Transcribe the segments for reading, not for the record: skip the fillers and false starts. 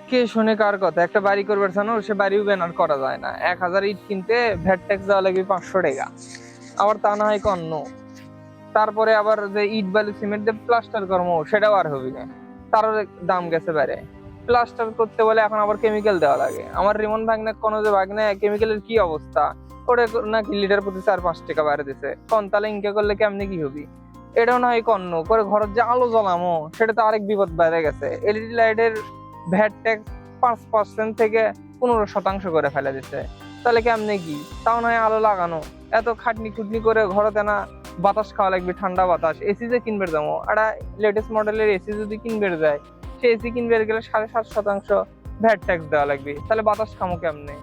কে শুনে কার কথা? একটা বাড়ি করবার জন্য সে বাড়িও ব্যানার করা যায় না, 1,000 ইট কিনতে ভ্যাট ট্যাক্স দেওয়া লাগবে 500 টাকা। আবার তা না হয় কন্ন, তারপরে আবার যে ইট বালি সিমেন্ট দিয়ে প্লাস্টার কর্ম সেটাও আর হবি না, তারও দাম গেছে বাইরে। প্লাস্টার করতে বলে এখন আবার কেমিক্যাল দেওয়া লাগে। আমার রিমন ভাগ্নে কোনো যে ভাগ্নে কেমিক্যালের কি অবস্থা, ওটা নাকি লিটার প্রতি 4-5 টাকা বাইরে দিছে। কোন তাহলে ইনকে করলে কেমনি কি হবি? এটাও না হয় কন্ন করে ঘরের যে আলো জ্বলামো সেটা তো আরেক বিপদ বাইরে গেছে। এলইডি লাইটের ভ্যাট ট্যাক্স 5% থেকে 15% করে ফেলে দিচ্ছে। তাহলে কেমনে কি? তাও নয় আলো লাগানো, এত খাটনি খুটনি করে ঘরতে না বাতাস খাওয়া লাগবে, ঠান্ডা বাতাস। এসি যে কিনবে যাবো, একটা লেটেস্ট মডেলের এসি যদি কিনবে যায়, সে এসি কিনবে গেলে 7.5% ভ্যাট ট্যাক্স দেওয়া লাগবে। তাহলে বাতাস খামো কেমনে?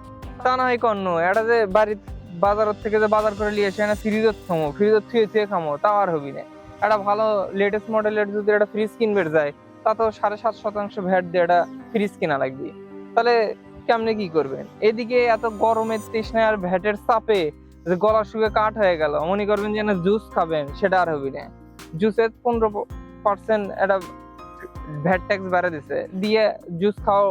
তা না হয় কন্ন এটা যে বাড়ির বাজার থেকে যে বাজার করে নিয়ে এসে না ফ্রিজের খামো, ফ্রিজের থুয়ে থুয়ে খামো, তাও আর হবি না। একটা ভালো লেটেস্ট মডেলের যদি একটা ফ্রিজ কিনবে যায়, তা তো 7.5% ভ্যাট দিয়ে একটা ফ্রিজ কিনা লাগবে। তাহলে কেমনে কি করবেন? এদিকে এত গরমের তৃষ্ণায় আর ভ্যাটের চাপে যে গলা শুকে কাঠ হয়ে গেল, মনে করবেন যে না জুস খাবেন, সেটা আর হবি না। জুসের 15% একটা ভ্যাট ট্যাক্স বাড়ে দিছে, দিয়ে জুস খাও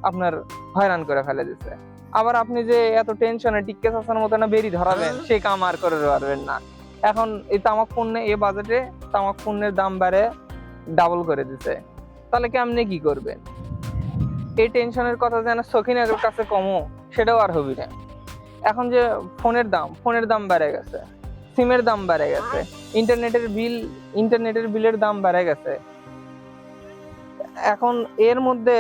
আপনার হয়রান করে ফেলে দিছে। আবার আপনি যে এত টেনশনে টিক্কে চাচার মতো না বেরি ধরাবেন, সেই কাম আর করে পারবেন না। এখন এই তামাক পণ্যে এই বাজেটে তামাক পণ্যের দাম বাড়ে ডাবল করে দিছে। তাহলে কেমনে কি করবেন? এই টেনশনের কথা যেন সখিনের কাছে কমো, সেটাও আর হবি না। এখন যে ফোনের দাম বেড়ে গেছে, সিমের দাম বেড়ে গেছে, ইন্টারনেটের বিলের দাম বেড়ে গেছে। এখন এর মধ্যে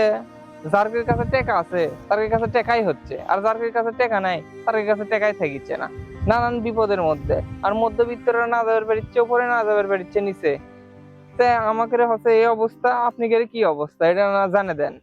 যার কাছে টাকা আছে তার কাছে টাকাই হচ্ছে, আর যার কাছে টাকা নাই তার কাছে টাকাই থাকিচ্ছে না। নানান বিপদের মধ্যে, আর মধ্যবিত্তরা না যাবার পারিচ্ছে উপরে, না যাবার পারিচ্ছে নিচে। তা আমাকে হচ্ছে এই অবস্থা, আপনি কি অবস্থা এটা না জানে দেন।